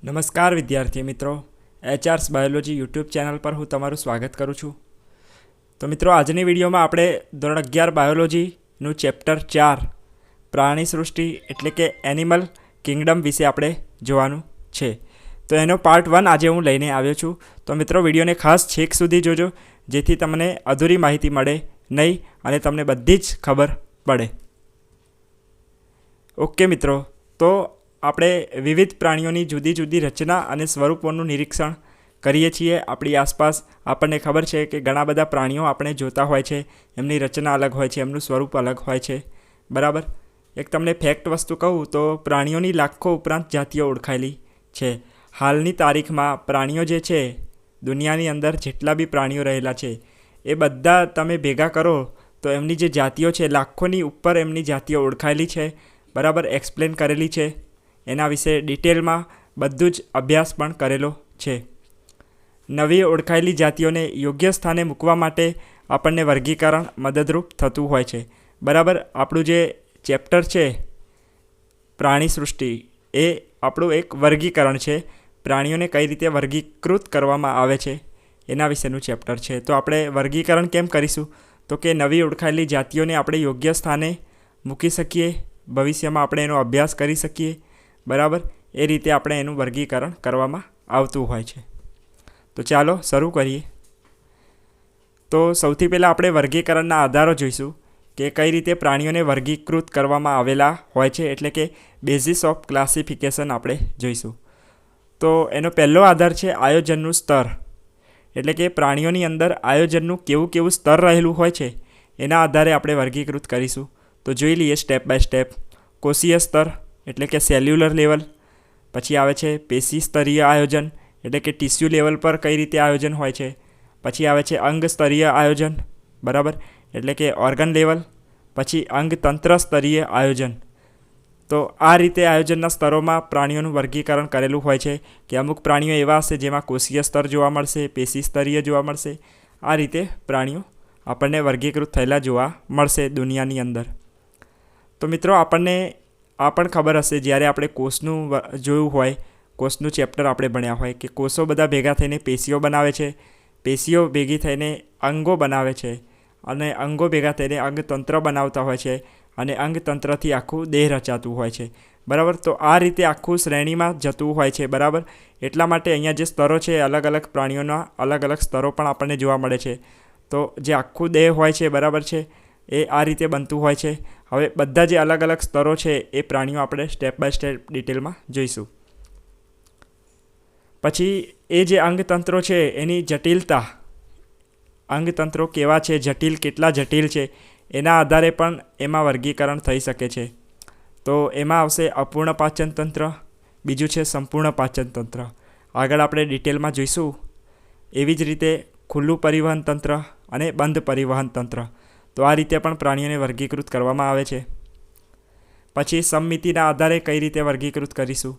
નમસ્કાર વિદ્યાર્થી મિત્રો, એચઆર્સ બાયોલોજી યુટ્યુબ ચેનલ પર હું તમારું સ્વાગત કરું છું. તો મિત્રો, આજની વિડીયોમાં આપણે ધોરણ 11 બાયોલોજીનું ચેપ્ટર 4 પ્રાણી સૃષ્ટિ એટલે કે એનિમલ કિંગડમ વિશે આપણે જોવાનું છે. તો એનો પાર્ટ 1 આજે હું લઈને આવ્યો છું. તો મિત્રો, વિડીયોને ખાસ છેક સુધી જોજો, જેથી તમને અધૂરી માહિતી મળે નહીં અને તમને બધી જ ખબર પડે. ઓકે મિત્રો, તો આપણે વિવિધ પ્રાણીઓની જુદી જુદી રચના અને સ્વરૂપોનું નિરીક્ષણ કરીએ છીએ. આપણી આસપાસ આપણને ખબર છે કે ઘણા બધા પ્રાણીઓ આપણે જોતા હોય છે, એમની રચના અલગ હોય છે, એમનું સ્વરૂપ અલગ હોય છે. બરાબર. એક તમને ફેક્ટ વસ્તુ કહું તો પ્રાણીઓની લાખો ઉપરાંત જાતિઓ ઓળખાયેલી છે. હાલની તારીખમાં પ્રાણીઓ જે છે, દુનિયાની અંદર જેટલા બી પ્રાણીઓ રહેલા છે એ બધા તમે ભેગા કરો તો એમની જે જાતિઓ છે, લાખોની ઉપર એમની જાતિઓ ઓળખાયેલી છે. બરાબર, એક્સપ્લેન કરેલી છે. એના વિશે ડિટેલમાં બધું જ અભ્યાસ પણ કરેલો છે. નવી ઓળખાયેલી જાતિઓને યોગ્ય સ્થાને મૂકવા માટે આપણને વર્ગીકરણ મદદરૂપ થતું હોય છે. બરાબર, આપણું જે ચેપ્ટર છે પ્રાણી સૃષ્ટિ, એ આપણું એક વર્ગીકરણ છે. પ્રાણીઓને કઈ રીતે વર્ગીકૃત કરવામાં આવે છે એના વિશેનું ચેપ્ટર છે. તો આપણે વર્ગીકરણ કેમ કરીશું? તો કે નવી ઓળખાયેલી જાતિઓને આપણે યોગ્ય સ્થાને મૂકી શકીએ, ભવિષ્યમાં આપણે એનો અભ્યાસ કરી શકીએ. બરાબર, એ રીતે આપણે એનું વર્ગીકરણ કરવામાં આવતું હોય છે. તો ચાલો શરૂ કરીએ. તો સૌથી પહેલાં આપણે વર્ગીકરણના આધારો જોઈશું કે કઈ રીતે પ્રાણીઓને વર્ગીકૃત કરવામાં આવેલા હોય છે, એટલે કે બેઝિસ ઓફ ક્લાસિફિકેશન આપણે જોઈશું. તો એનો પહેલો આધાર છે આયોજનનું સ્તર, એટલે કે પ્રાણીઓની અંદર આયોજનનું કેવું કેવું સ્તર રહેલું હોય છે એના આધારે આપણે વર્ગીકૃત કરીશું. તો જોઈ લઈએ સ્ટેપ બાય સ્ટેપ. કોષીય સ્તર એટલે કે સેલ્યુલર લેવલ, પછી આવે છે પેશી સ્તરીય આયોજન એટલે કે ટિશ્યુ લેવલ પર કઈ રીતે આયોજન હોય છે. પછી આવે છે અંગ સ્તરીય આયોજન, બરાબર, એટલે કે ઓર્ગન લેવલ. પછી અંગતંત્ર સ્તરીય આયોજન. તો આ રીતે આયોજનના સ્તરોમાં પ્રાણીઓનું વર્ગીકરણ કરેલું હોય છે કે અમુક પ્રાણીઓ એવા હશે જેમાં કોષીય સ્તર જોવા મળશે, પેશી સ્તરીય જોવા મળશે. આ રીતે પ્રાણીઓ આપણને વર્ગીકૃત થયેલા જોવા મળશે દુનિયાની અંદર. તો મિત્રો, આપણને આ પણ ખબર હશે, જ્યારે આપણે કોષનું જોયું હોય, કોષનું ચેપ્ટર આપણે ભણ્યા હોય કે કોષો બધા ભેગા થઈને પેશીઓ બનાવે છે, પેશીઓ ભેગી થઈને અંગો બનાવે છે, અને અંગો ભેગા થઈને અંગતંત્ર બનાવતા હોય છે, અને અંગતંત્રથી આખું દેહ રચાતું હોય છે. બરાબર, તો આ રીતે આખું શ્રેણીમાં જતું હોય છે. બરાબર, એટલા માટે અહીંયા જે સ્તરો છે, અલગ અલગ પ્રાણીઓના અલગ અલગ સ્તરો પણ આપણને જોવા મળે છે. તો જે આખું દેહ હોય છે, બરાબર છે, એ આ રીતે બનતું હોય છે. હવે બધા જે અલગ અલગ સ્તરો છે એ પ્રાણીઓ આપણે સ્ટેપ બાય સ્ટેપ ડિટેલમાં જોઈશું. પછી એ જે અંગતંત્રો છે એની જટિલતા, અંગતંત્રો કેવા છે, જટિલ, કેટલા જટિલ છે, એના આધારે પણ એમાં વર્ગીકરણ થઈ શકે છે. તો એમાં આવશે અપૂર્ણ પાચન તંત્ર, બીજું છે સંપૂર્ણ પાચન તંત્ર. આગળ આપણે ડિટેલમાં જોઈશું. એવી જ રીતે ખુલ્લું પરિવહન તંત્ર અને બંધ પરિવહન તંત્ર. તો આ રીતે પણ પ્રાણીઓને વર્ગીકૃત કરવામાં આવે છે. પછી સમમિતિના આધારે કઈ રીતે વર્ગીકૃત કરીશું?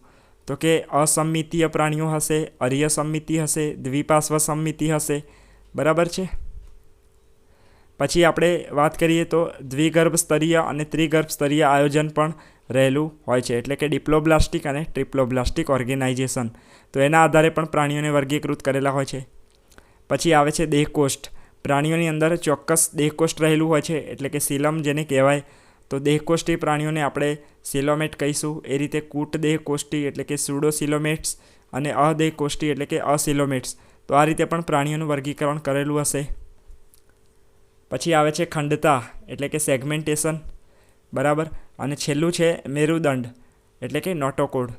તો કે અસમમિતીય પ્રાણીઓ હશે, અરીય સમમિતિ હશે, દ્વિપાર્શ્વ સમમિતિ હશે. બરાબર છે. પછી આપણે વાત કરીએ તો દ્વિગર્ભ સ્તરીય અને ત્રિગર્ભ સ્તરીય આયોજન પણ રહેલું હોય છે, એટલે કે ડિપ્લોબ્લાસ્ટિક અને ટ્રિપ્લોબ્લાસ્ટિક ઓર્ગેનાઇઝેશન. તો એના આધારે પણ પ્રાણીઓને વર્ગીકૃત કરેલા હોય છે. પછી આવે છે દેહકોષ્ઠ. પ્રાણીઓની અંદર ચોક્કસ દેહકોષ્ઠ રહેલું હોય છે, એટલે કે સિલમ જેને કહેવાય. તો દેહકોષ્ઠી પ્રાણીઓને આપણે સિલોમેટ કહીશું. એ રીતે કૂટ દેહકોષ્ઠી એટલે કે સ્યુડોસિલોમેટ્સ અને અદેહકોષ્ઠી એટલે કે અસિલોમેટ્સ. તો આ રીતે પણ પ્રાણીઓનું વર્ગીકરણ કરેલું હશે. પછી આવે છે ખંડતા એટલે કે સેગમેન્ટેશન. બરાબર, અને છેલ્લું છે મેરુદંડ એટલે કે નોટોકોડ.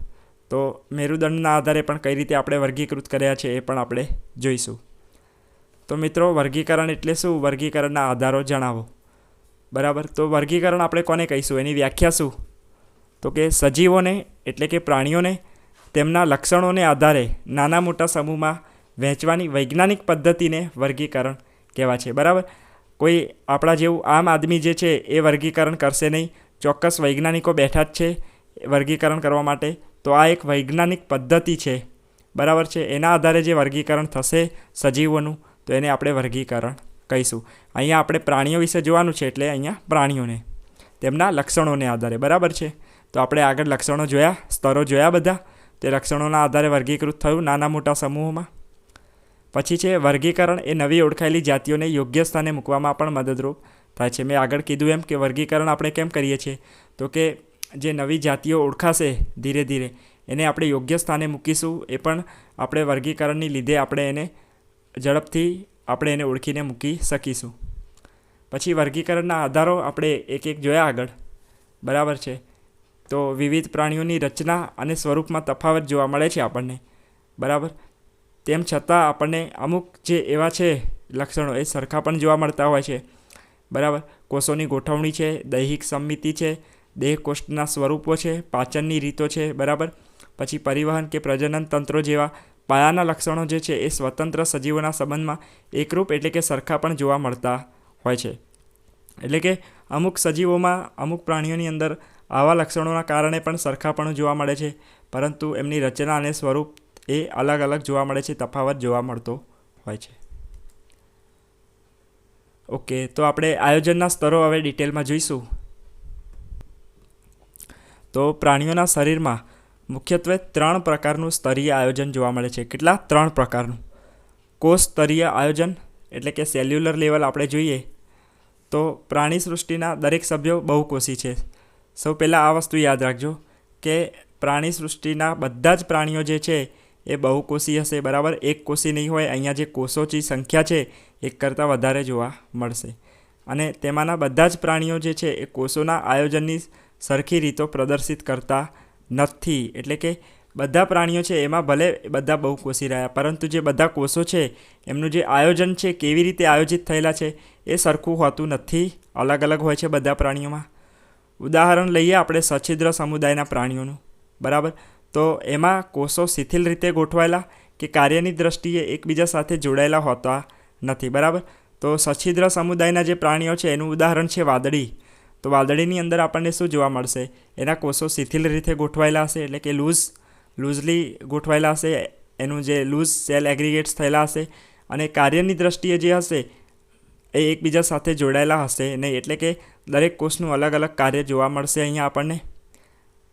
તો મેરુદંડના આધારે પણ કઈ રીતે આપણે વર્ગીકૃત કર્યા છે એ પણ આપણે જોઈશું. તો મિત્રો, વર્ગીકરણ એટલે શું? વર્ગીકરણના આધારો જણાવો. બરાબર, તો વર્ગીકરણ આપણે કોને કહીશું, એની વ્યાખ્યા શું? તો કે સજીવોને એટલે કે પ્રાણીઓને તેમના લક્ષણોને આધારે નાના મોટા સમૂહમાં વહેંચવાની વૈજ્ઞાનિક પદ્ધતિને વર્ગીકરણ કહેવાય છે. બરાબર, કોઈ આપણા જેવું આમ આદમી જે છે એ વર્ગીકરણ કરશે નહીં. ચોક્કસ વૈજ્ઞાનિકો બેઠા જ છે વર્ગીકરણ કરવા માટે. તો આ એક વૈજ્ઞાનિક પદ્ધતિ છે. બરાબર છે. એના આધારે જે વર્ગીકરણ થશે સજીવોનું, તો એને આપણે વર્ગીકરણ કહીશું. અહીંયા આપણે પ્રાણીઓ વિશે જોવાનું છે, એટલે અહીંયા પ્રાણીઓને તેમના લક્ષણોને આધારે. બરાબર છે. તો આપણે આગળ લક્ષણો જોયા, સ્તરો જોયા બધા. તે લક્ષણોના આધારે વર્ગીકૃત થયું નાના મોટા સમૂહોમાં. પછી છે વર્ગીકરણ એ નવી ઓળખાયેલી જાતિઓને યોગ્ય સ્થાને મૂકવામાં પણ મદદરૂપ થાય છે. મેં આગળ કીધું એમ કે વર્ગીકરણ આપણે કેમ કરીએ છીએ તો કે જે નવી જાતિઓ ઓળખાશે ધીરે ધીરે એને આપણે યોગ્ય સ્થાને મૂકીશું. એ પણ આપણે વર્ગીકરણની લીધે આપણે એને ઝડપથી આપણે એને ઓળખીને મૂકી શકીશું. પછી વર્ગીકરણના આધારો આપણે એક એક જોયા આગળ, બરાબર છે. તો વિવિધ પ્રાણીઓની રચના અને સ્વરૂપમાં તફાવત જોવા મળે છે આપણને, બરાબર. તેમ છતાં આપણને અમુક જે એવા છે લક્ષણો એ સરખા પણ જોવા મળતા હોય છે, બરાબર. કોષોની ગોઠવણી છે, દૈહિક સમમિતિ છે, દેહકોષ્ઠના સ્વરૂપો છે, પાચનની રીતો છે, બરાબર. પછી પરિવહન કે પ્રજનન તંત્રો જેવા પાયાના લક્ષણો જે છે એ સ્વતંત્ર સજીવોના સંબંધમાં એકરૂપ એટલે કે સરખા પણ જોવા મળતા હોય છે. એટલે કે અમુક સજીવોમાં અમુક પ્રાણીઓની અંદર આવા લક્ષણોના કારણે પણ સરખાપણું જોવા મળે છે, પરંતુ એમની રચના અને સ્વરૂપ એ અલગ અલગ જોવા મળે છે, તફાવત જોવા મળતો હોય છે. ઓકે, તો આપણે આયોજનના સ્તરો હવે ડિટેલમાં જોઈશું. તો પ્રાણીઓના શરીરમાં મુખ્યત્વે 3 પ્રકારનું સ્તરીય આયોજન જોવા મળે છે. કેટલા? 3 પ્રકારનું. કોષ સ્તરીય આયોજન એટલે કે સેલ્યુલર લેવલ આપણે જોઈએ તો પ્રાણી સૃષ્ટિના દરેક સભ્યો બહુકોષી છે. સૌ પહેલાં આ વસ્તુ યાદ રાખજો કે પ્રાણી સૃષ્ટિના બધા જ પ્રાણીઓ જે છે એ બહુકોષી હશે, બરાબર. એક કોષી નહીં હોય. અહીંયા જે કોષોની સંખ્યા છે એક કરતાં વધારે જોવા મળશે. અને તેમાંના બધા જ પ્રાણીઓ જે છે એ કોષોના આયોજનની સરખી રીતો પ્રદર્શિત કરતા નથી. એટલે કે બધા પ્રાણીઓ છે એમાં ભલે બધા બહુકોષી રહ્યા, પરંતુ જે બધા કોષો છે એમનું જે આયોજન છે, કેવી રીતે આયોજિત થયેલા છે એ સરખું હોતું નથી, અલગ અલગ હોય છે બધા પ્રાણીઓમાં. ઉદાહરણ લઈએ આપણે સછિદ્ર સમુદાયના પ્રાણીઓનું, બરાબર. તો એમાં કોષો શિથિલ રીતે ગોઠવાયેલા કે કાર્યની દ્રષ્ટિએ એકબીજા સાથે જોડાયેલા હોતા નથી, બરાબર. તો સછિદ્ર સમુદાયના જે પ્રાણીઓ છે એનું ઉદાહરણ છે વાદળી. તો વાદળીની અંદર આપણને શું જોવા મળશે? એના કોષો શિથિલ રીતે ગોઠવાયેલા હશે, એટલે કે લૂઝલી ગોઠવાયેલા હશે, એનું જે લૂઝ સેલ એગ્રીગેટ્સ થયેલા હશે. અને કાર્યની દ્રષ્ટિએ જે હશે એ એકબીજા સાથે જોડાયેલા હશે નહીં, એટલે કે દરેક કોષનું અલગ અલગ કાર્ય જોવા મળશે અહીંયા આપણને,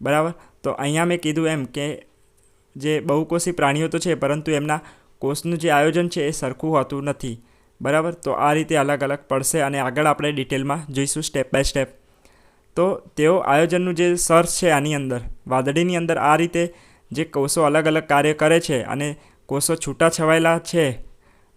બરાબર. તો અહીંયા મેં કીધું એમ કે જે બહુકોષી પ્રાણીઓ તો છે, પરંતુ એમના કોષનું જે આયોજન છે એ સરખું હોતું નથી, બરાબર. તો આ રીતે અલગ અલગ પડશે અને આગળ આપણે ડિટેલમાં જોઈશું સ્ટેપ બાય સ્ટેપ. તો તેઓ આયોજનનું જે સર્ચ છે આની અંદર વાદળીની અંદર આ રીતે જે કોષો અલગ અલગ કાર્ય કરે છે અને કોષો છૂટા છવાયેલા છે,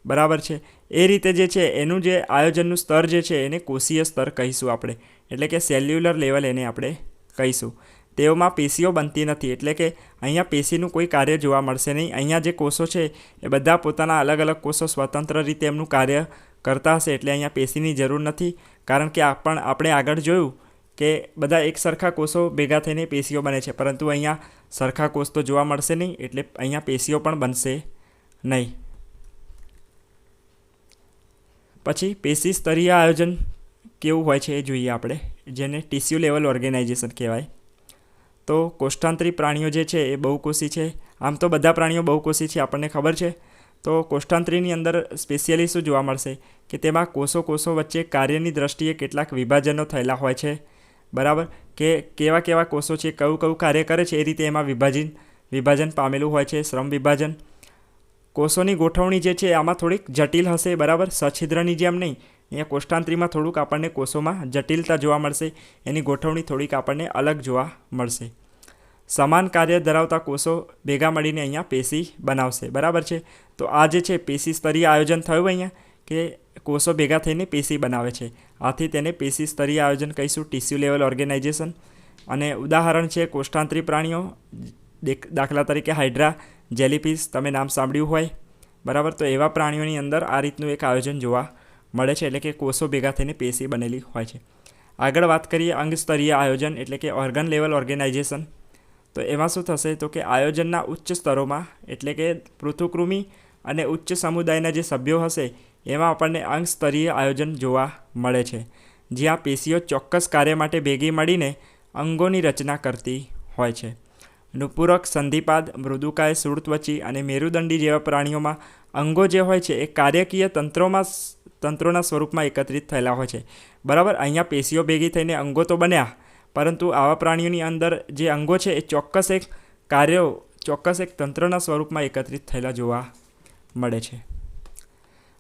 બરાબર છે. એ રીતે જે છે એનું જે આયોજનનું સ્તર જે છે એને કોષીય સ્તર કહીશું આપણે, એટલે કે સેલ્યુલર લેવલ એને આપણે કહીશું. તેઓમાં પેશીઓ બનતી નથી, એટલે કે અહીંયા પેશીનું કોઈ કાર્ય જોવા મળશે નહીં. અહીંયા જે કોષો છે એ બધા પોતાના અલગ અલગ કોષો સ્વતંત્ર રીતે એમનું કાર્ય કરતા હશે, એટલે અહીંયા પેશીની જરૂર નથી. કારણ કે આપણે આગળ જોયું કે બધા એક સરખા કોષો ભેગા થઈને પેશીઓ બને છે, પરંતુ અહીંયા સરખા કોષ તો જોવા મળશે નહીં, એટલે અહીંયા પેશીઓ પણ બનશે નહીં. પછી પેશી સ્તરીય આયોજન કેવું હોય છે એ જોઈએ આપણે, જેને ટિશ્યુ લેવલ ઓર્ગેનાઇઝેશન કહેવાય. તો કોષ્ઠાંતરી પ્રાણીઓ જે છે એ બહુકોષી છે. આમ તો બધા પ્રાણીઓ બહુકોષી છે, આપણને ખબર છે. તો કોષ્ઠાંતરીની અંદર સ્પેશિયલી શું જોવા મળશે કે તેમાં કોષો વચ્ચે કાર્યની દ્રષ્ટિએ કેટલાક વિભાજનો થયેલા હોય છે, બરાબર. કે કેવા કોષો છે, કયું કાર્ય કરે છે એ રીતે એમાં વિભાજન પામેલું હોય છે, શ્રમ વિભાજન. કોષોની ગોઠવણી જે છે આમાં થોડીક જટિલ હશે, બરાબર. સછિદ્રની જેમ નહીં. અહીંયા કોષ્ઠાંતરીમાં થોડુંક આપણને કોષોમાં જટિલતા જોવા મળશે, એની ગોઠવણી થોડીક આપણને અલગ જોવા મળશે. સમાન કાર્ય ધરાવતા કોષો ભેગા મળીને અહીંયા પેશી બનાવશે, બરાબર છે. તો આ જે છે પેશી સ્તરીય આયોજન થયું અહીંયા, કે કોષો ભેગા થઈને પેશી બનાવે છે. આથી તેને પેશી સ્તરીય આયોજન કહીશું, ટિશ્યુ લેવલ ઓર્ગેનાઇઝેશન. અને ઉદાહરણ છે કોષ્ઠાંતરી પ્રાણીઓ, દાખલા તરીકે હાઇડ્રા, જેલીફિશ, તમે નામ સાંભળ્યું હોય, બરાબર. તો એવા પ્રાણીઓની અંદર આ રીતનું એક આયોજન જોવા મળે છે, એટલે કે કોષો ભેગા થઈને પેશી બનેલી હોય છે. આગળ વાત કરીએ અંગ સ્તરીય આયોજન એટલે કે ઓર્ગન લેવલ ઓર્ગેનાઇઝેશન. તો એમાં શું થશે તો કે આયોજનના ઉચ્ચ સ્તરોમાં એટલે કે પૃથુકૃમિ અને ઉચ્ચ સમુદાયના જે સભ્યો હશે એમાં આપણને અંગ સ્તરીય આયોજન જોવા મળે છે, જ્યાં પેશીઓ ચોક્કસ કાર્ય માટે ભેગી મળીને અંગોની રચના કરતી હોય છે. નુપુરક, સંધિપાદ, મૃદુકાય, શૂળત્વચી અને મેરુદંડી જેવા પ્રાણીઓમાં અંગો જે હોય છે એ કાર્યકીય તંત્રોના સ્વરૂપમાં એકત્રિત થયેલા હોય છે, બરાબર. અહીંયા પેશીઓ ભેગી થઈને અંગો તો બન્યા, પરંતુ આવા પ્રાણીઓની અંદર જે અંગો છે એ ચોક્કસ એક કાર્યો ચોક્કસ એક તંત્રના સ્વરૂપમાં એકત્રિત થયેલા જોવા મળે છે.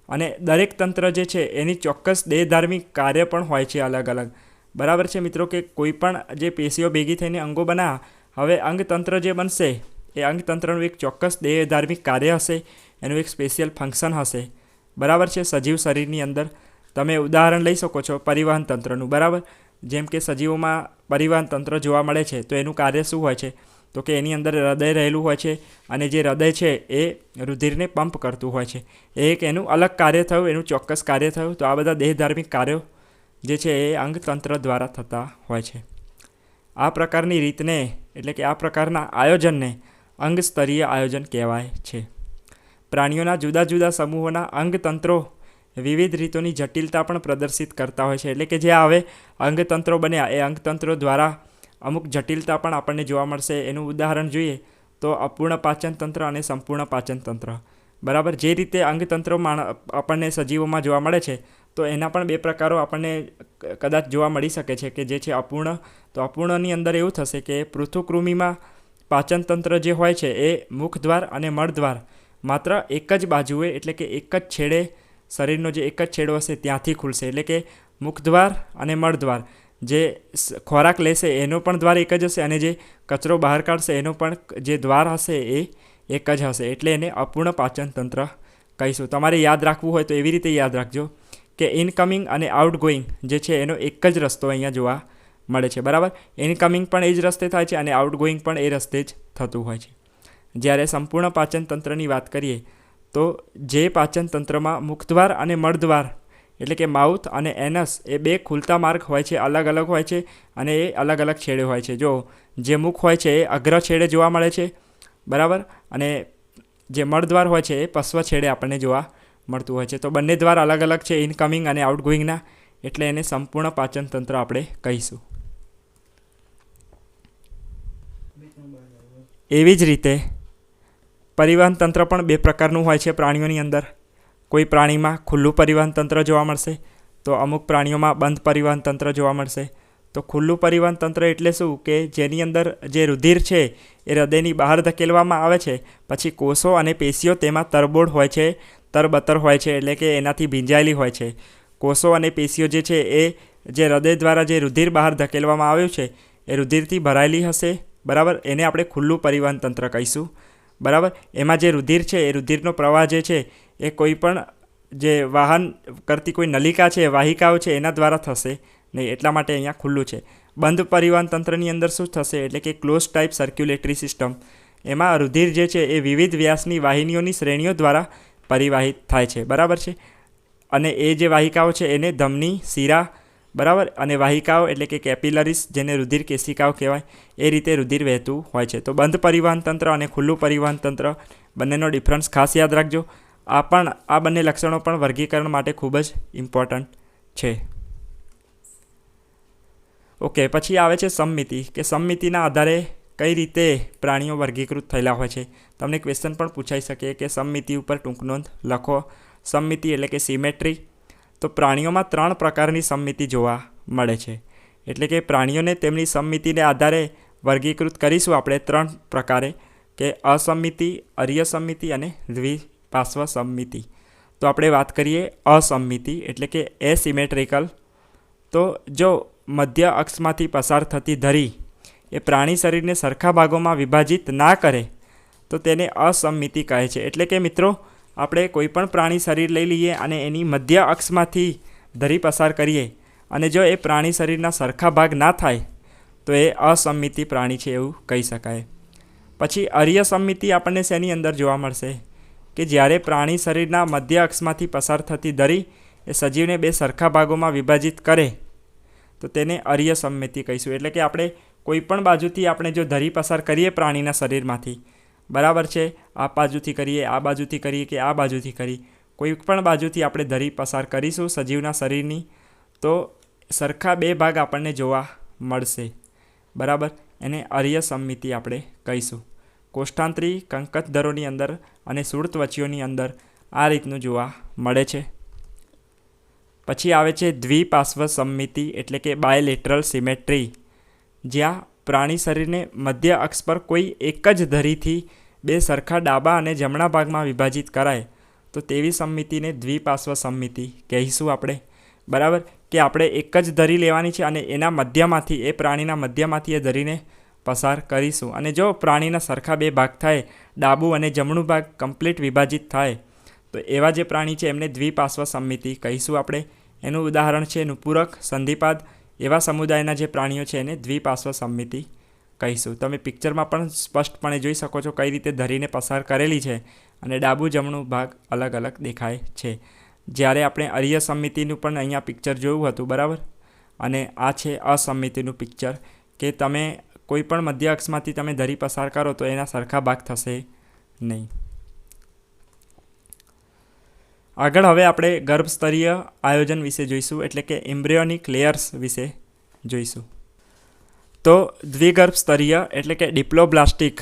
અને દરેક તંત્ર જે છે એની ચોક્કસ દેહધાર્મિક કાર્ય પણ હોય છે અલગ અલગ. બરાબર છે મિત્રો, કે કોઈ પણ જે પેશીઓ ભેગી થઈને અંગો બનાવ્યા, હવે અંગતંત્ર જે બનશે એ અંગતંત્રનું એક ચોક્કસ દેહધાર્મિક કાર્ય હશે, એનું એક સ્પેશિયલ ફંક્શન હશે. બરાબર છે. સજીવ શરીરની અંદર તમે ઉદાહરણ લઈ શકો છો પરિવહન તંત્રનું. બરાબર, જેમ કે સજીવોમાં પરિવહન તંત્ર જોવા મળે છે, તો એનું કાર્ય શું હોય છે? તો કે એની અંદર હૃદય રહેલું હોય છે, અને જે હૃદય છે એ રુધિરને પંપ કરતું હોય છે. એ એક એનું અલગ કાર્ય થયું, એનું ચોક્કસ કાર્ય થયું. તો આ બધા દેહધાર્મિક કાર્યો જે છે એ અંગતંત્ર દ્વારા થતા હોય છે. આ પ્રકારની રીતને, એટલે કે આ પ્રકારના આયોજનને અંગ સ્તરીય આયોજન કહેવાય છે. પ્રાણીઓના જુદા જુદા સમૂહોના અંગતંત્રો વિવિધ રીતોની જટિલતા પણ પ્રદર્શિત કરતા હોય છે. એટલે કે જે હવે અંગતંત્રો બન્યા એ અંગતંત્રો દ્વારા અમુક જટિલતા પણ આપણને જોવા મળશે. એનું ઉદાહરણ જોઈએ તો અપૂર્ણ પાચન તંત્ર અને સંપૂર્ણ પાચન તંત્ર. બરાબર, જે રીતે અંગતંત્રો આપણને સજીવોમાં જોવા મળે છે, તો એના પણ બે પ્રકારો આપણને કદાચ જોવા મળી શકે છે, કે જે છે અપૂર્ણ. તો અપૂર્ણની અંદર એવું થશે કે પૃથુકૃમિમાં પાચન તંત્ર જે હોય છે એ મુખદ્વાર અને મળદ્વાર માત્ર એક જ બાજુએ, એટલે કે એક જ છેડે, શરીરનો જે એક જ છેડો હશે ત્યાંથી ખુલશે. એટલે કે મુખદ્વાર અને મળદ્વાર, જે ખોરાક લેશે એનો પણ દ્વાર એક જ હશે, અને જે કચરો બહાર કાઢશે એનો પણ જે દ્વાર હશે એ એક જ હશે. એટલે એને અપૂર્ણ પાચન તંત્ર કહીશું. તમારે યાદ રાખવું હોય તો એવી રીતે યાદ રાખજો કે ઇનકમિંગ અને આઉટગોઈંગ જે છે એનો એક જ રસ્તો અહીંયા જોવા મળે છે. બરાબર, ઇનકમિંગ પણ એ જ રસ્તે થાય છે અને આઉટગોઈંગ પણ એ રસ્તે જ થતું હોય છે. જ્યારે સંપૂર્ણ પાચન તંત્રની વાત કરીએ તો જે પાચન તંત્રમાં મુખદ્વાર અને મળદ્વાર, એટલે કે માઉથ અને એનસ, એ બે ખુલતા માર્ગ હોય છે, અલગ અલગ હોય છે, અને એ અલગ અલગ છેડે હોય છે. જો જે મુખ હોય છે એ અગ્ર છેડે જોવા મળે છે. બરાબર, અને જે મળદ્વાર હોય છે એ પશ્વ છેડે આપણને જોવા મળતું હોય છે. તો બંને દ્વાર અલગ અલગ છે, ઇનકમિંગ અને આઉટગોઈંગના, એટલે એને સંપૂર્ણ પાચન તંત્ર આપણે કહીશું. એવી જ રીતે પરિવહન તંત્ર પણ બે પ્રકારનું હોય છે પ્રાણીઓની અંદર. કોઈ પ્રાણીમાં ખુલ્લું પરિવહન તંત્ર જોવા મળશે, તો અમુક પ્રાણીઓમાં બંધ પરિવહન તંત્ર જોવા મળશે. તો ખુલ્લું પરિવહન તંત્ર એટલે શું? કે જેની અંદર જે રુધિર છે એ હૃદયની બહાર ધકેલવામાં આવે છે, પછી કોષો અને પેશીઓ તેમાં તરબોળ હોય છે, તરબતર હોય છે, એટલે કે એનાથી ભીંજાયેલી હોય છે. કોષો અને પેશીઓ જે છે એ જે હૃદય દ્વારા જે રુધિર બહાર ધકેલવામાં આવ્યું છે એ રુધિરથી ભરાયેલી હશે. બરાબર, એને આપણે ખુલ્લું પરિવહન તંત્ર કહીશું. બરાબર, એમાં જે રુધિર છે એ રુધિરનો પ્રવાહ જે છે એ કોઈ પણ જે વાહન કરતી કોઈ નલિકા છે, વાહિકાઓ છે, એના દ્વારા થશે નહીં. એટલા માટે અહીંયા ખુલ્લું છે. બંધ પરિવહન તંત્રની અંદર શું થશે? એટલે કે ક્લોઝ ટાઈપ સર્ક્યુલેટરી સિસ્ટમ. એમાં રુધિર જે છે એ વિવિધ વ્યાસની વાહિનીઓની શ્રેણીઓ દ્વારા પરિવાહિત થાય છે. બરાબર છે, અને એ જે વાહિકાઓ છે એને ધમની, શીરા, બરાબર, અને વાહિકાઓ એટલે કે કેપિલરીસ, જેને રુધિર કેશિકાઓ કહેવાય, એ રીતે રુધિર વહેતું હોય છે. તો બંધ પરિવહન તંત્ર અને ખુલ્લું પરિવહન તંત્ર બંનેનો ડિફરન્સ ખાસ યાદ રાખજો. આ બંને લક્ષણો પણ વર્ગીકરણ માટે ખૂબ જ ઇમ્પોર્ટન્ટ છે. ઓકે, પછી આવે છે સમમિતિ, કે સમમિતિના આધારે કઈ રીતે પ્રાણીઓ વર્ગીકૃત થયેલા હોય છે. તમને ક્વેશ્ચન પણ પૂછાઈ શકે કે સમમિતિ ઉપર ટૂંક નોંધ લખો. સમમિતિ એટલે કે સિમેટ્રી. તો પ્રાણીઓમાં 3 પ્રકારની સમમિતિ જોવા મળે છે. એટલે કે પ્રાણીઓને તેમની સમમિતિને આધારે વર્ગીકૃત કરીશું આપણે 3 પ્રકારે, કે અસમમિતિ, અર્ય સમમિતિ અને દ્વિપાર્શ્વ સમમિતિ. તો આપણે વાત કરીએ અસમમિતિ એટલે કે એસિમેટ્રિકલ. તો જો મધ્ય અક્ષમાંથી પસાર થતી ધરી એ પ્રાણી શરીરને સરખા ભાગોમાં વિભાજિત ના કરે તો તેને અસમમિતિ કહે છે. એટલે કે મિત્રો, આપણે કોઈપણ પ્રાણી શરીર લઈ લઈએ અને એની મધ્ય અક્ષમાંથી ધરી પસાર કરીએ, અને જો એ પ્રાણી શરીરના સરખા ભાગ ના થાય તો એ અસમમિતિ પ્રાણી છે એવું કહી શકાય. પછી અર્ય સમમિતિ આપણને શેની અંદર જોવા મળશે? કે જ્યારે પ્રાણી શરીરના મધ્ય અક્ષમાંથી પસાર થતી ધરી એ સજીવને 2 સરખા ભાગોમાં વિભાજિત કરે તો તેને અર્ય સમમિતિ કહીશું. એટલે કે આપણે કોઈપણ બાજુથી આપણે જો ધરી પસાર કરીએ પ્રાણીના શરીરમાંથી, બરાબર છે, આ બાજુથી કરીએ, આ બાજુથી કરીએ કે આ બાજુથી કરી, કોઈ પણ બાજુથી આપણે ધરી પસાર કરીશું સજીવના શરીરની, તો સરખા 2 ભાગ આપણને જોવા મળશે. બરાબર, એને અર્ય સમમિતિ આપણે કહીશું. કોષ્ઠાંતરી કંકતધરોની અંદર અને સૂળત્વચીઓની અંદર આ રીતનું જોવા મળે છે. પછી આવે છે દ્વિપાર્શ્વ સમમિતિ એટલે કે બાયલેટરલ સિમેટ્રી, જ્યાં પ્રાણી શરીરને મધ્ય અક્ષ પર કોઈ એક જ ધરીથી બે સરખા ડાબા અને જમણા ભાગમાં વિભાજિત કરાય તો તેવી સમમિતિને દ્વિપાર્શ્વ સમમિતિ કહીશું આપણે. બરાબર, કે આપણે એક જ ધરી લેવાની છે અને એના મધ્યમાંથી, એ પ્રાણીના મધ્યમાંથી એ ધરીને પસાર કરીશું. અને જો પ્રાણીના સરખા બે ભાગ થાય, ડાબું અને જમણું ભાગ કમ્પ્લીટ વિભાજિત થાય, તો એવા જે પ્રાણી છે એમને દ્વિપાર્શ્વ સમમિતિ કહીશું આપણે. એનું ઉદાહરણ છે નુપુરક, સંધિપાદ. એવા સમુદાયના જે પ્રાણીઓ છે એને દ્વિપાર્શ્વ સમમિતિ કહીશું. તમે પિક્ચરમાં પણ સ્પષ્ટપણે જોઈ શકો છો કઈ રીતે ધરીને પસાર કરેલી છે અને ડાબું જમણું ભાગ અલગ અલગ દેખાય છે. જ્યારે આપણે અરીય સમમિતિનું પણ અહીંયા પિક્ચર જોયું હતું, બરાબર. અને આ છે અસમમિતિનું પિક્ચર, કે તમે કોઈ પણ મધ્ય અક્ષમાંથી તમે ધરી પસાર કરો તો એના સરખા ભાગ થશે નહીં. આગળ હવે આપણે ગર્ભસ્તરીય આયોજન વિશે જોઈશું, એટલે કે એમ્બ્રિયોનિક લેયર્સ વિશે જોઈશું. તો દ્વિગર્ભસ્તરીય એટલે કે ડિપ્લોબ્લાસ્ટિક,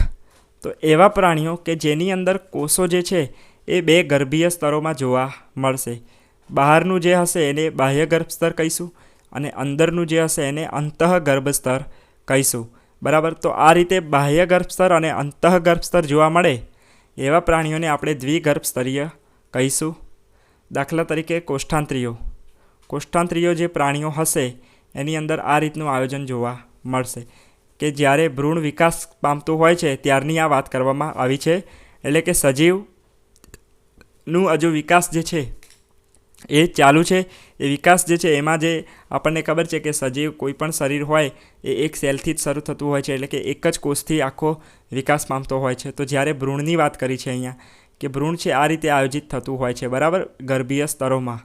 તો એવા પ્રાણીઓ કે જેની અંદર કોષો જે છે એ બે ગર્ભીય સ્તરોમાં જોવા મળશે. બહારનું જે હશે એને બાહ્ય ગર્ભસ્તર કહીશું અને અંદરનું જે હશે એને અંતઃગર્ભસ્તર કહીશું. બરાબર, તો આ રીતે બાહ્ય ગર્ભસ્તર અને અંતઃગર્ભસ્તર જોવા મળે એવા પ્રાણીઓને આપણે દ્વિગર્ભસ્તરીય કહીશું. દાખલા તરીકે કોષ્ઠાંત્રીઓ જે પ્રાણીઓ હશે એની અંદર આ રીતનું આયોજન જોવા મળશે, કે જ્યારે ભ્રૂણ વિકાસ પામતું હોય છે ત્યારની આ વાત કરવામાં આવી છે. એટલે કે સજીવનું હજુ વિકાસ જે છે એ ચાલુ છે. એ વિકાસ જે છે એમાં જે આપણને ખબર છે કે સજીવ કોઈ પણ શરીર હોય એ એક સેલથી જ શરૂ થતું હોય છે, એટલે કે એક જ કોષથી આખો વિકાસ પામતો હોય છે. તો જ્યારે ભ્રૂણની વાત કરી છે અહીંયા, કે ભ્રૂણ છે આ રીતે આયોજિત થતું હોય છે, બરાબર, ગર્ભીય સ્તરોમાં.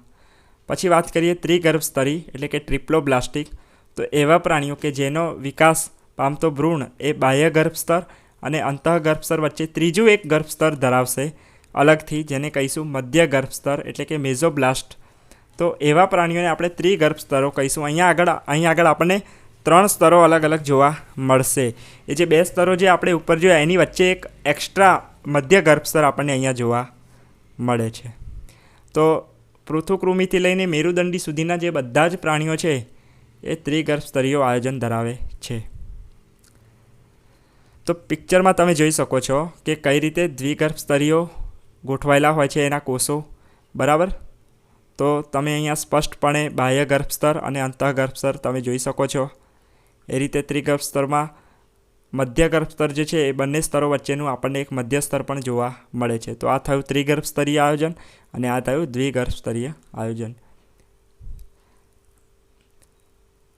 પછી વાત કરીએ ત્રિગર્ભસ્તરી એટલે કે ટ્રિપ્લોબ્લાસ્ટિક, તો એવા પ્રાણીઓ કે જેનો વિકાસ પામતો ભ્રૂણ એ બાહ્ય ગર્ભસ્તર અને અંતઃગર્ભસ્તર વચ્ચે ત્રીજું એક ગર્ભસ્તર ધરાવશે અલગથી, જેને કહીશું મધ્ય ગર્ભસ્તર એટલે કે મેઝોબ્લાસ્ટ. તો એવા પ્રાણીઓને આપણે ત્રિગર્ભસ્તરો કહીશું. અહીં આગળ આપણને 3 સ્તરો અલગ અલગ જોવા મળશે. એ જે 2 સ્તરો જે આપણે ઉપર જોયા એની વચ્ચે એક એક્સ્ટ્રા મધ્ય ગર્ભસ્તર આપણને અહીંયા જોવા મળે છે. તો પૃથુકૃમિથી લઈને મેરુદંડી સુધીના જે બધા જ પ્રાણીઓ છે એ ત્રિગર્ભસ્તરીય આયોજન ધરાવે છે. તો પિક્ચરમાં તમે જોઈ શકો છો કે કઈ રીતે દ્વિગર્ભસ્તરીઓ ગોઠવાયેલા હોય છે એના કોષો, બરાબર. તો તમે અહીંયા સ્પષ્ટપણે બાહ્ય ગર્ભસ્તર અને અંતઃગર્ભસ્તર તમે જોઈ શકો છો. એ રીતે ત્રિગર્ભસ્તરમાં મધ્ય ગર્ભસ્તર જે છે એ બંને સ્તરો વચ્ચેનું આપણને એક મધ્ય સ્તર પણ જોવા મળે છે. તો આ થયું ત્રિગર્ભસ્તરીય આયોજન અને આ થયું દ્વિગર્ભસ્તરીય આયોજન.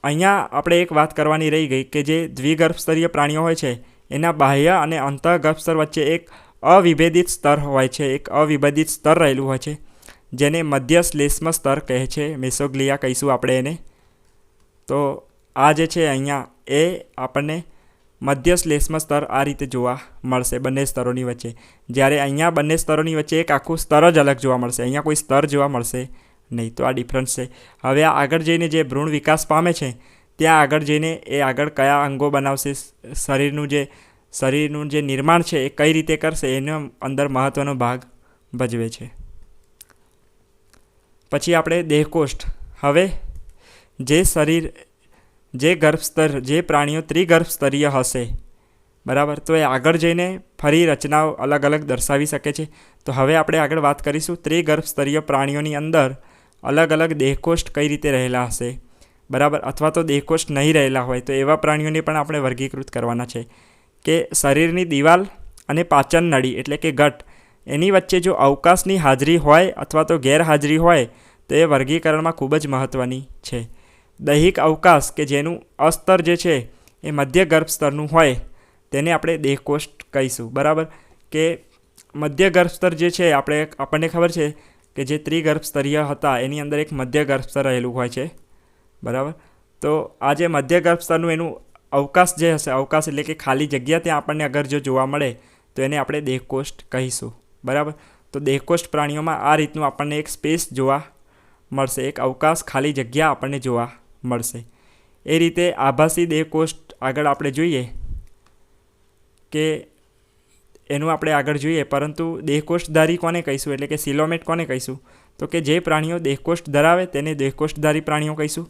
અહીંયા આપણે એક વાત કરવાની રહી ગઈ કે જે દ્વિગર્ભસ્તરીય પ્રાણીઓ હોય છે એના બાહ્ય અને અંતઃગર્ભસ્તર વચ્ચે એક અવિભેદિત સ્તર હોય છે, એક અવિભેદિત સ્તર રહેલું હોય છે, જેને મધ્ય શ્લેષ્મ સ્તર કહે છે, મેસોગ્લિયા કહીશું આપણે એને. તો આ જે છે અહીંયા એ આપણને મધ્ય શ્લેષ્મ સ્તર આ રીતે જોવા મળશે બંને સ્તરોની વચ્ચે. જ્યારે અહીંયા બંને સ્તરોની વચ્ચે એક આખું સ્તર જ અલગ જોવા મળશે, અહીંયા કોઈ સ્તર જોવા મળશે નહીં. તો આ ડિફરન્સ છે. હવે આ આગળ જઈને જે ભ્રૂણ વિકાસ પામે છે ત્યાં આગળ જઈને એ આગળ કયા અંગો બનાવશે, શરીરનું જે નિર્માણ છે એ કઈ રીતે કરશે એનો અંદર મહત્ત્વનો ભાગ ભજવે છે. પછી આપણે દેહકોષ્ઠ. હવે જે ગર્ભસ્તર, જે પ્રાણીઓ ત્રિગર્ભસ્તરીય હશે, બરાબર, તો એ આગળ જઈને ફરી રચનાઓ અલગ અલગ દર્શાવી શકે છે. તો હવે આપણે આગળ વાત કરીશું ત્રિગર્ભસ્તરીય પ્રાણીઓની અંદર અલગ અલગ દેહકોષ્ઠ કઈ રીતે રહેલા હશે, બરાબર, અથવા તો દેહકોષ્ઠ નહીં રહેલા હોય તો એવા પ્રાણીઓને પણ આપણે વર્ગીકૃત કરવાના છે. કે શરીરની દિવાલ અને પાચન નળી એટલે કે ગટ એની વચ્ચે જો અવકાશની હાજરી હોય અથવા તો ગેરહાજરી હોય તો એ વર્ગીકરણમાં ખૂબ જ મહત્ત્વની છે. દૈહિક અવકાશ કે જેનું અસ્તર જે છે એ મધ્ય ગર્ભસ્તરનું હોય તેને આપણે દેહકોષ્ઠ કહીશું, બરાબર. કે મધ્ય ગર્ભસ્તર જે છે આપણને ખબર છે કે જે ત્રિગર્ભસ્તરીય હતા એની અંદર એક મધ્ય ગર્ભસ્તર રહેલું હોય છે, બરાબર. તો આ જે મધ્ય ગર્ભસ્તરનું એનું અવકાશ જે હશે, અવકાશ એટલે કે ખાલી જગ્યા ત્યાં આપણને અગર જો જોવા મળે તો એને આપણે દેહકોષ્ઠ કહીશું, બરાબર. તો દેહકોષ્ઠ પ્રાણીઓમાં આ રીતનું આપણને એક સ્પેસ જોવા મળશે, એક અવકાશ, ખાલી જગ્યા આપણને જોવા મળશે. એ રીતે આભાસી દેહકોષ્ઠ આગળ આપણે જોઈએ કે એનું આપણે આગળ જોઈએ, પરંતુ દેહકોષ્ઠધારી કોને કહીશું એટલે કે સિલોમેટ કોને કહીશું, તો કે જે પ્રાણીઓ દેહકોષ્ઠ ધરાવે તેને દેહકોષ્ઠધારી પ્રાણીઓ કહીશું.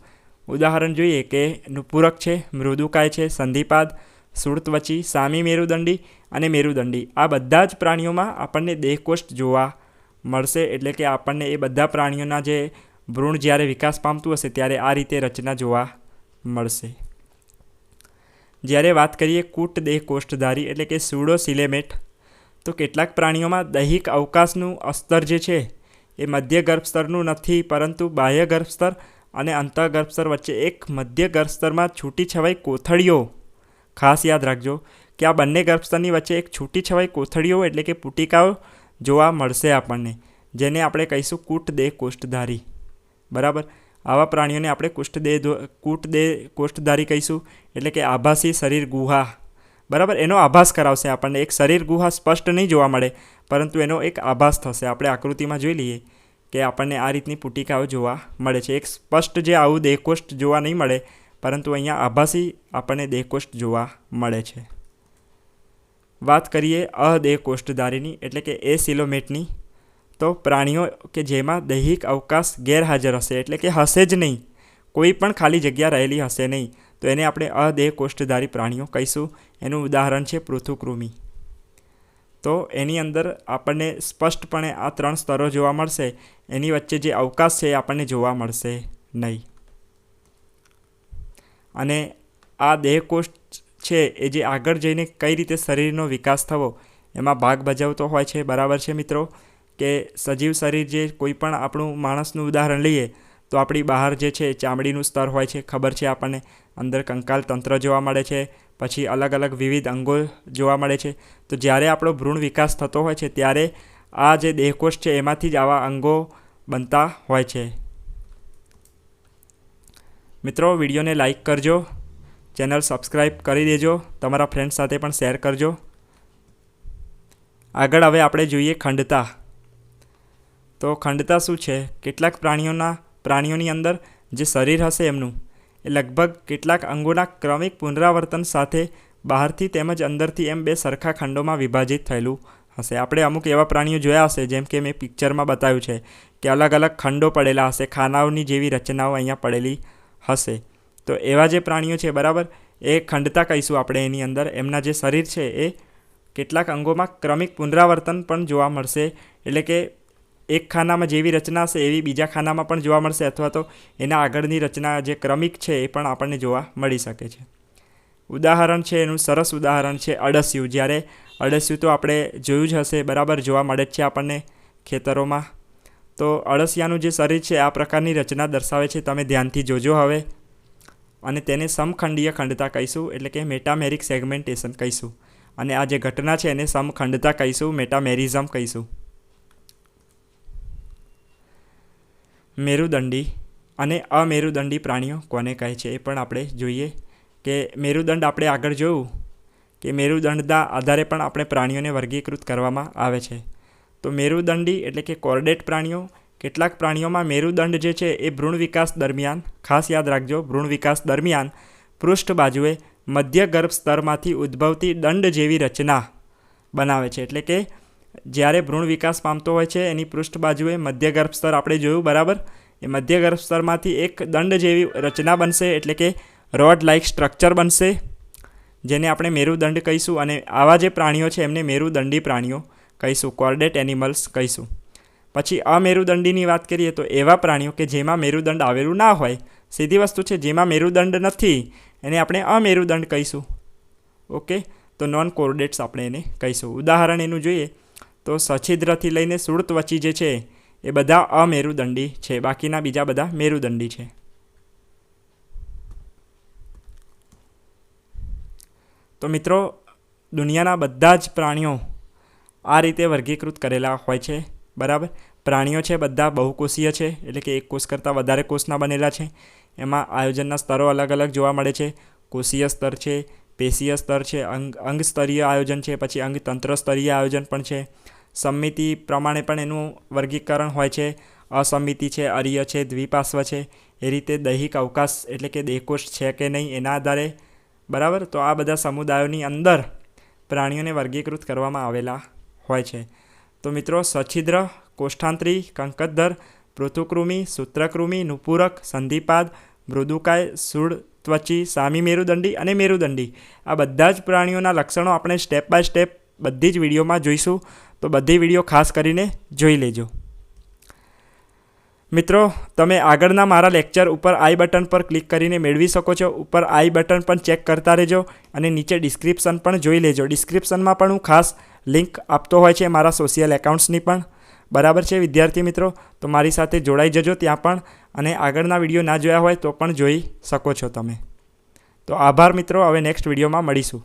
ઉદાહરણ જોઈએ કે નુપુરક છે, મૃદુકાય છે, સંધિપાદ, સુળત્વચી, સામી મેરુદંડી અને મેરુદંડી. આ બધા જ પ્રાણીઓમાં આપણને દેહકોષ્ઠ જોવા મળશે. એટલે કે આપણને એ બધા પ્રાણીઓના જે ભ્રૂણ જ્યારે વિકાસ પામતું હશે ત્યારે આ રીતે રચના જોવા મળશે. જ્યારે વાત કરીએ કૂટ દેહ કોષ્ઠધારી એટલે કે સ્યુડોસિલેમેટ, તો કેટલાક પ્રાણીઓમાં દૈહિક અવકાશનું અસ્તર જે છે એ મધ્ય ગર્ભસ્તરનું નથી, પરંતુ બાહ્ય ગર્ભસ્તર અને અંતઃગર્ભસ્તર વચ્ચે એક મધ્ય ગર્ભસ્તરમાં છૂટી છવાઈ કોથળીઓ, ખાસ યાદ રાખજો કે આ બંને ગર્ભસ્તરની વચ્ચે એક છૂટી છવાઈ કોથળીઓ એટલે કે પુટિકાઓ જોવા મળશે આપણને, જેને આપણે કહીશું કૂટ દેહ કોષ્ઠધારી. બરાબર, આવા પ્રાણીઓને આપણે કૂટ દેહ કોષ્ઠધારી કહીશું. એટલે કે આભાસી શરીર ગુહા. બરાબર, એનો આભાસ કરાવશે આપણને. એક શરીર ગુહા સ્પષ્ટ નહીં જોવા મળે, પરંતુ એનો એક આભાસ થશે. આપણે આકૃતિમાં જોઈ લઈએ કે આપણને આ રીતની પુટિકાઓ જોવા મળે છે. એક સ્પષ્ટ જે આવું દેહકોષ્ઠ જોવા નહીં મળે, પરંતુ અહીંયા આભાસી આપણને દેહકોષ્ઠ જોવા મળે છે. વાત કરીએ અદેહકોષ્ઠધારીની એટલે કે એસિલોમેટની, તો પ્રાણીઓ કે જેમાં દૈહિક અવકાશ ગેરહાજર હશે, એટલે કે હશે જ નહીં, કોઈ પણ ખાલી જગ્યા રહેલી હશે નહીં, તો એને આપણે અદેહકોષ્ઠધારી પ્રાણીઓ કહીશું. એનું ઉદાહરણ છે પૃથુકૃમિ. તો એની અંદર આપણને સ્પષ્ટપણે આ 3 સ્તરો જોવા મળશે. એની વચ્ચે જે અવકાશ છે એ આપણને જોવા મળશે નહીં. અને આ દેહકોષ્ઠ છે એ જે આગળ જઈને કઈ રીતે શરીરનો વિકાસ થવો એમાં ભાગ ભજવતો હોય છે. બરાબર છે મિત્રો, કે સજીવ શરીર જે કોઈ પણ આપણું માણસનું ઉદાહરણ લઈએ તો આપણી બહાર જે છે ચામડીનું સ્તર હોય છે, ખબર છે આપણને. અંદર કંકાલ તંત્ર જોવા મળે છે, પછી અલગ અલગ વિવિધ અંગો જોવા મળે છે. તો જ્યારે આપણો ભ્રૂણ વિકાસ થતો હોય છે ત્યારે આ જે દેહકોષ્ઠ છે એમાંથી જ આવા અંગો બનતા હોય છે. મિત્રો, વિડીયોને લાઈક કરજો, ચેનલ સબસ્ક્રાઈબ કરી દેજો, તમારા ફ્રેન્ડ સાથે પણ શેર કરજો. આગળ હવે આપણે જોઈએ ખંડતા. તો ખંડતા શું છે? કેટલાક પ્રાણીઓની અંદર જે શરીર હશે એમનું એ લગભગ કેટલાક અંગોના ક્રમિક પુનરાવર્તન સાથે બહારથી તેમજ અંદરથી એમ 2 સરખા ખંડોમાં વિભાજિત થયેલું હશે. આપણે અમુક એવા પ્રાણીઓ જોયા હશે, જેમ કે મેં પિક્ચરમાં બતાવ્યું છે કે અલગ અલગ ખંડો પડેલા હશે, ખાનાઓની જેવી રચનાઓ અહીંયા પડેલી હશે. તો એવા જે પ્રાણીઓ છે, બરાબર, એ ખંડતા કહીશું આપણે. એની અંદર એમના જે શરીર છે એ કેટલાક અંગોમાં ક્રમિક પુનરાવર્તન પણ જોવા મળશે. એટલે કે એક ખાનામાં જેવી રચના હશે એવી બીજા ખાનામાં પણ જોવા મળશે, અથવા તો એના આગળની રચના જે ક્રમિક છે એ પણ આપણને જોવા મળી શકે છે. ઉદાહરણ છે એનું સરસ ઉદાહરણ છે અળસિયું. જ્યારે અળસિયું તો આપણે જોયું જ હશે, બરાબર, જોવા મળે જ છે આપણને ખેતરોમાં. તો અળસિયાનું જે શરીર છે આ પ્રકારની રચના દર્શાવે છે. તમે ધ્યાનથી જોજો હવે. અને તેને સમખંડીય ખંડતા કહીશું, એટલે કે મેટામેરિક સેગમેન્ટેશન કહીશું. અને આ જે ઘટના છે એને સમખંડતા કહીશું, મેટામેરિઝમ કહીશું. મેરુદંડી અને અમેરુદંડી પ્રાણીઓ કોને કહે છે એ પણ આપણે જોઈએ. કે મેરુદંડ આપણે આગળ જોયું કે મેરુદંડના આધારે પણ આપણે પ્રાણીઓને વર્ગીકૃત કરવામાં આવે છે. તો મેરુદંડી એટલે કે કોર્ડેટ પ્રાણીઓ. કેટલાક પ્રાણીઓમાં મેરુદંડ જે છે એ ભ્રૂણ વિકાસ દરમિયાન, ખાસ યાદ રાખજો, ભ્રૂણ વિકાસ દરમિયાન પૃષ્ઠ બાજુએ મધ્ય ગર્ભ સ્તરમાંથી ઉદ્ભવતી દંડ જેવી રચના બનાવે છે. એટલે કે જ્યારે ભ્રૂણ વિકાસ પામતો હોય છે એની પૃષ્ઠ બાજુએ મધ્ય ગર્ભ સ્તર આપણે જોયું, બરાબર, એ મધ્ય ગર્ભ સ્તરમાંથી એક દંડ જેવી રચના બનશે. એટલે કે રોડ લાઇક સ્ટ્રક્ચર બનશે, જેને આપણે મેરુદંડ કહીશું. અને આવા જે પ્રાણીઓ છે એમને મેરુદંડી પ્રાણીઓ કહીશું, કોર્ડેટ એનિમલ્સ કહીશું. પછી અમેરુદંડીની વાત કરીએ તો એવા પ્રાણીઓ કે જેમાં મેરુદંડ આવેલું ના હોય, સીધી વસ્તુ છે, જેમાં મેરુદંડ નથી એને આપણે અમેરુદંડ કહીશું. ઓકે, તો નોન કોર્ડેટ્સ આપણે એને કહીશું. ઉદાહરણ એનું જોઈએ તો સછિદ્રથી લઈને સુળત્વચી જે છે એ બધા અમેરુદંડી છે, બાકીના બીજા બધા મેરુદંડી છે. તો મિત્રો, દુનિયાના બધા જ પ્રાણીઓ આ રીતે વર્ગીકૃત કરેલા હોય છે. બરાબર, પ્રાણીઓ છે બધા બહુકોષીય છે, એટલે કે એક કોષ કરતાં વધારે કોષના બનેલા છે. એમાં આયોજનના સ્તરો અલગ અલગ જોવા મળે છે. કોષીય સ્તર છે, પેશીય સ્તર છે, અંગ સ્તરીય આયોજન છે, પછી અંગતંત્ર સ્તરીય આયોજન પણ છે. સંમિતિ પ્રમાણે પણ એનું વર્ગીકરણ હોય છે. અસંમિતિ છે, અરીય છે, દ્વિપાર્શ્વ છે. એ રીતે દૈહિક અવકાશ એટલે કે દેહકોષ છે કે નહીં એના આધારે, બરાબર. તો આ બધા સમુદાયોની અંદર પ્રાણીઓને વર્ગીકૃત કરવામાં આવેલા હોય છે. તો મિત્રો, સછિદ્ર, કોષ્ઠાંતરી, કંકતધર, પૃથુકૃમિ, સૂત્રકૃમિ, નુપુરક, સંધિપાદ, મૃદુકાય, શૂળ ત્વચી, સામી મેરુદંડી અને મેરુદંડી આ બધા જ પ્રાણીઓના લક્ષણો આપણે સ્ટેપ બાય સ્ટેપ બધી જ વિડીયોમાં જોઈશું. તો બધી વિડીયો ખાસ કરીને જોઈ લેજો. મિત્રો, તમે આગળના મારા લેક્ચર ઉપર આઈ બટન પર ક્લિક કરીને મેળવી શકો છો. ઉપર આઈ બટન પણ ચેક કરતા રહેજો અને નીચે ડિસ્ક્રિપ્શન પણ જોઈ લેજો. ડિસ્ક્રિપ્શનમાં પણ હું ખાસ લિંક આપતો હોય છે મારા સોશિયલ એકાઉન્ટ્સની પણ. બરાબર છે વિદ્યાર્થી મિત્રો? તો મારી સાથે જોડાઈ જજો ત્યાં પણ, અને આગળના વિડીયો ના જોયા હોય તો પણ જોઈ શકો છો તમે. તો આભાર મિત્રો, હવે નેક્સ્ટ વિડીયોમાં મળીશું.